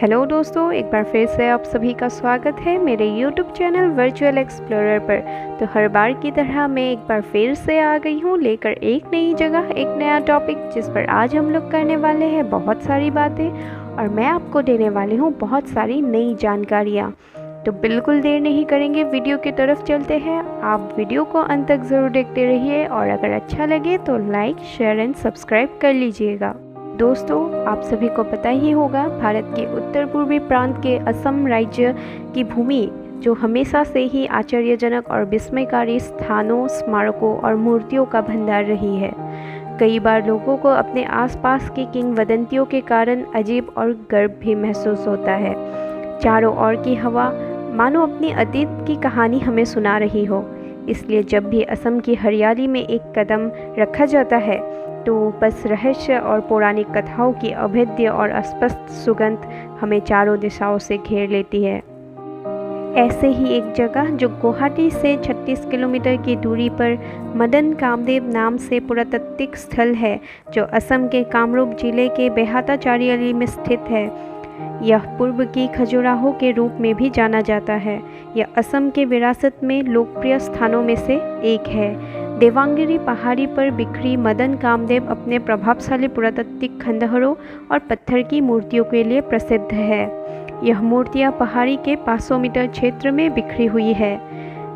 Hello दोस्तों, एक बार फिर से आप सभी का स्वागत है मेरे YouTube चैनल वर्चुअल एक्सप्लोरर पर। तो हर बार की तरह मैं एक बार फिर से आ गई हूँ लेकर एक नई जगह, एक नया टॉपिक, जिस पर आज हम लोग करने वाले हैं बहुत सारी बातें और मैं आपको देने वाली हूँ बहुत सारी नई जानकारियाँ। तो बिल्कुल देर नहीं करेंगे, वीडियो की तरफ चलते हैं। आप वीडियो को अंत तक ज़रूर देखते रहिए और अगर अच्छा लगे तो लाइक, शेयर एंड सब्सक्राइब कर लीजिएगा। दोस्तों, आप सभी को पता ही होगा, भारत के उत्तर पूर्वी प्रांत के असम राज्य की भूमि जो हमेशा से ही आश्चर्यजनक और विस्मयकारी स्थानों, स्मारकों और मूर्तियों का भंडार रही है। कई बार लोगों को अपने आसपास की किंवदंतियों के कारण अजीब और गर्व भी महसूस होता है। चारों ओर की हवा मानो अपनी अतीत की कहानी हमें सुना रही हो। इसलिए जब भी असम की हरियाली में एक कदम रखा जाता है तो बस रहस्य और पौराणिक कथाओं की अभेद्य और अस्पष्ट सुगंध हमें चारों दिशाओं से घेर लेती है। ऐसे ही एक जगह जो गुवाहाटी से 36 किलोमीटर की दूरी पर मदन कामदेव नाम से पुरातात्विक स्थल है, जो असम के कामरूप जिले के बेहाता चारियाली में स्थित है। यह पूर्व की खजुराहो के रूप में भी जाना जाता है। यह असम के विरासत में लोकप्रिय स्थानों में से एक है। देवांगिरी पहाड़ी पर बिखरी मदन कामदेव अपने प्रभावशाली पुरातात्विक खंडहरों और पत्थर की मूर्तियों के लिए प्रसिद्ध है। यह मूर्तियां पहाड़ी के 500 मीटर क्षेत्र में बिखरी हुई है।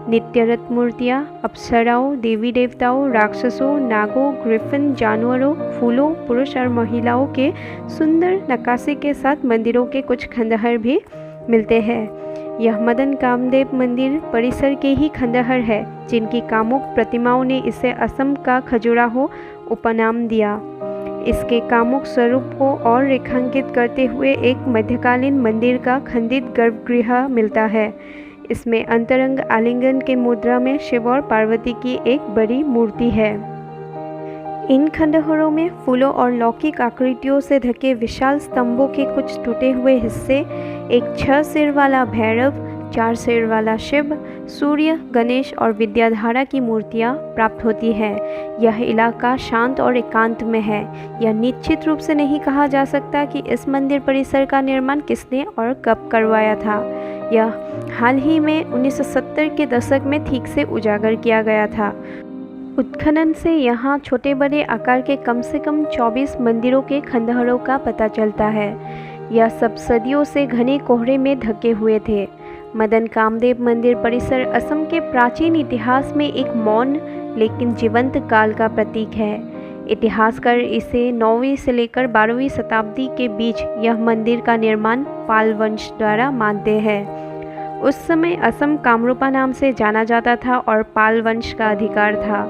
नित्यरत मूर्तियां अप्सराओं, देवी देवताओं, राक्षसों, नागों, ग्रिफिन जानवरों, फूलों, पुरुष और महिलाओं के सुंदर नक्काशी के साथ मंदिरों के कुछ खंडहर भी मिलते हैं। यह मदन कामदेव मंदिर परिसर के ही खंडहर है जिनकी कामुक प्रतिमाओं ने इसे असम का खजुराहो उपनाम दिया। इसके कामुक स्वरूप को और रेखांकित करते हुए एक मध्यकालीन मंदिर का खंडित गर्भगृह मिलता है। इसमें अंतरंग आलिंगन के मुद्रा में शिव और पार्वती की एक बड़ी मूर्ति है। इन खंडहरों में फूलों और लौकिक आकृतियों से ढके विशाल स्तंभों के कुछ टूटे हुए हिस्से, एक 6 सिर वाला भैरव, 4 सिर वाला शिव, सूर्य, गणेश और विद्याधारा की मूर्तियां प्राप्त होती है। यह इलाका शांत और एकांत में है। यह निश्चित रूप से नहीं कहा जा सकता कि इस मंदिर परिसर का निर्माण किसने और कब करवाया था। यह हाल ही में 1970 के दशक में ठीक से उजागर किया गया था। उत्खनन से यहाँ छोटे बड़े आकार के कम से कम 24 मंदिरों के खंडहरों का पता चलता है। यह सब सदियों से घने कोहरे में ढके हुए थे। मदन कामदेव मंदिर परिसर असम के प्राचीन इतिहास में एक मौन लेकिन जीवंत काल का प्रतीक है। इतिहासकार इसे 9वीं से लेकर 12वीं शताब्दी के बीच यह मंदिर का निर्माण पाल वंश द्वारा मानते हैं। उस समय असम कामरूपा नाम से जाना जाता था और पाल वंश का अधिकार था।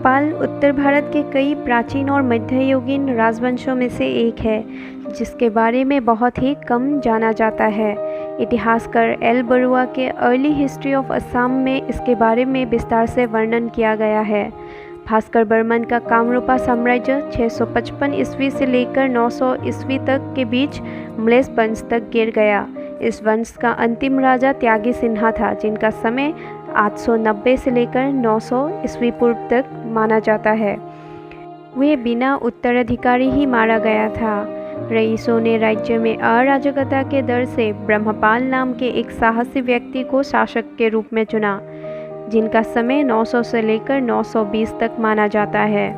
पाल उत्तर भारत के कई प्राचीन और मध्ययुगीन राजवंशों में से एक है जिसके बारे में बहुत ही कम जाना जाता है। इतिहासकार एल बरुआ के अर्ली हिस्ट्री ऑफ असम में इसके बारे में विस्तार से वर्णन किया गया है। भास्कर बर्मन का कामरूपा साम्राज्य 655 ईस्वी से लेकर 900 ईस्वी तक के बीच म्लेच्छ वंश तक गिर गया। इस वंश का अंतिम राजा त्यागी सिन्हा था, जिनका समय 890 से लेकर 900 ईस्वी पूर्व तक माना जाता है। वे बिना उत्तराधिकारी ही मारा गया था। रईसों ने राज्य में अराजकता के डर से ब्रह्मपाल नाम के एक साहसी व्यक्ति को शासक के रूप में चुना, जिनका समय 900 से लेकर 920 तक माना जाता है।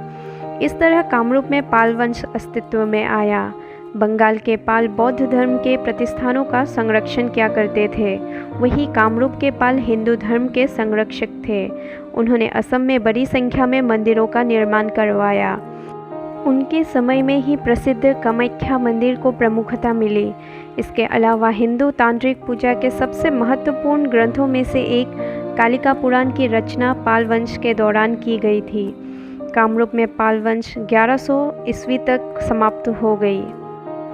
इस तरह कामरूप में पाल वंश अस्तित्व में आया। बंगाल के पाल बौद्ध धर्म के प्रतिष्ठानों का संरक्षण किया करते थे, वहीं कामरूप के पाल हिंदू धर्म के संरक्षक थे। उन्होंने असम में बड़ी संख्या में मंदिरों का निर्माण करवाया। उनके समय में ही प्रसिद्ध कामाख्या मंदिर को प्रमुखता मिली। इसके अलावा हिंदू तांत्रिक पूजा के सबसे महत्वपूर्ण ग्रंथों में से एक कालिका पुराण की रचना पाल वंश के दौरान की गई थी। कामरूप में पाल वंश 1100 ईस्वी तक समाप्त हो गई।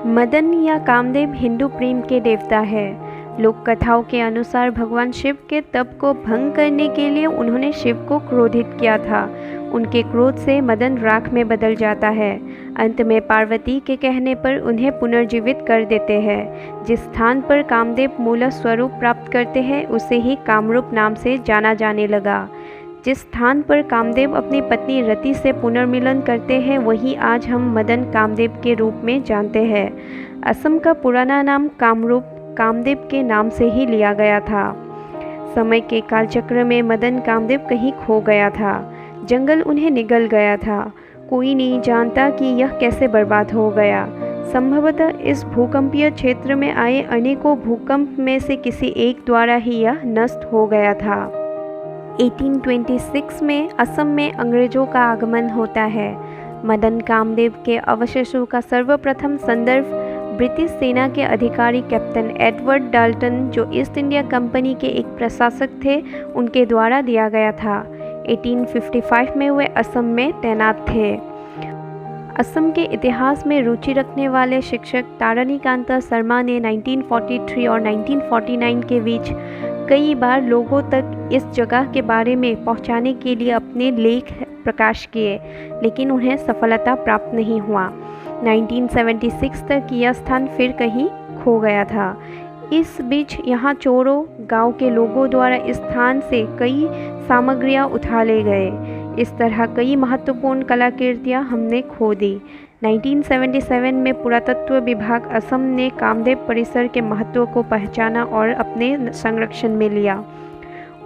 मदन या कामदेव हिंदू प्रेम के देवता है। लोक कथाओं के अनुसार भगवान शिव के तप को भंग करने के लिए उन्होंने शिव को क्रोधित किया था। उनके क्रोध से मदन राख में बदल जाता है। अंत में पार्वती के कहने पर उन्हें पुनर्जीवित कर देते हैं। जिस स्थान पर कामदेव मूल स्वरूप प्राप्त करते हैं उसे ही कामरूप नाम से जाना जाने लगा। जिस स्थान पर कामदेव अपनी पत्नी रति से पुनर्मिलन करते हैं वही आज हम मदन कामदेव के रूप में जानते हैं। असम का पुराना नाम कामरूप कामदेव के नाम से ही लिया गया था। समय के कालचक्र में मदन कामदेव कहीं खो गया था। जंगल उन्हें निगल गया था। कोई नहीं जानता कि यह कैसे बर्बाद हो गया। संभवतः इस भूकंपीय क्षेत्र में आए अनेकों भूकंप में से किसी एक द्वारा ही यह नष्ट हो गया था। 1826 में असम में अंग्रेजों का आगमन होता है। मदन कामदेव के अवशेषों का सर्वप्रथम संदर्भ ब्रिटिश सेना के अधिकारी कैप्टन एडवर्ड डाल्टन, जो ईस्ट इंडिया कंपनी के एक प्रशासक थे, उनके द्वारा दिया गया था। 1855 में वे असम में तैनात थे। असम के इतिहास में रुचि रखने वाले शिक्षक तारानीकांता शर्मा ने 1943 और 1949 के बीच कई बार लोगों तक इस जगह के बारे में पहुंचाने के लिए अपने लेख प्रकाश किए, लेकिन उन्हें सफलता प्राप्त नहीं हुआ। 1976 तक यह स्थान फिर कहीं खो गया था। इस बीच यहाँ चोरों गांव के लोगों द्वारा इस स्थान से कई सामग्रियाँ उठा ले गए। इस तरह कई महत्वपूर्ण कलाकृतियाँ हमने खो दी। 1977 में पुरातत्व विभाग असम ने कामदेव परिसर के महत्व को पहचाना और अपने संरक्षण में लिया।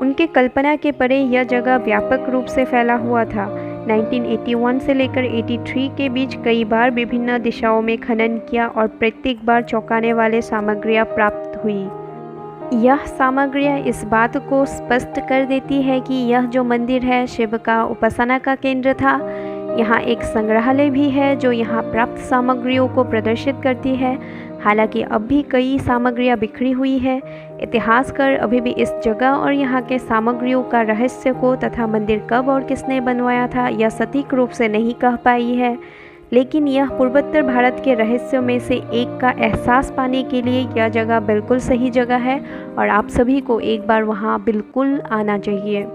उनके कल्पना के परे यह जगह व्यापक रूप से फैला हुआ था। 1981 से लेकर 83 के बीच कई बार विभिन्न दिशाओं में खनन किया और प्रत्येक बार चौंकाने वाले सामग्रियाँ प्राप्त हुई। यह सामग्रियाँ इस बात को स्पष्ट कर देती है कि यह जो मंदिर है शिव का उपासना का केंद्र था। यहाँ एक संग्रहालय भी है जो यहाँ प्राप्त सामग्रियों को प्रदर्शित करती है। हालांकि अब भी कई सामग्रियाँ बिखरी हुई है। इतिहासकार अभी भी इस जगह और यहाँ के सामग्रियों का रहस्य को तथा मंदिर कब और किसने बनवाया था यह सटीक रूप से नहीं कह पाई है, लेकिन यह पूर्वोत्तर भारत के रहस्यों में से एक का एहसास पाने के लिए यह जगह बिल्कुल सही जगह है और आप सभी को एक बार वहाँ बिल्कुल आना चाहिए।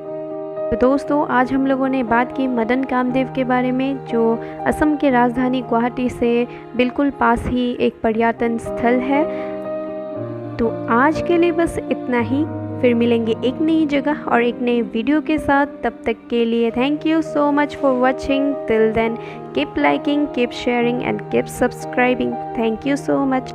तो दोस्तों, आज हम लोगों ने बात की मदन कामदेव के बारे में, जो असम के राजधानी गुवाहाटी से बिल्कुल पास ही एक पर्यटन स्थल है। तो आज के लिए बस इतना ही। फिर मिलेंगे एक नई जगह और एक नए वीडियो के साथ। तब तक के लिए thank you so much for watching. Till then keep liking, keep sharing and keep subscribing. Thank you so much.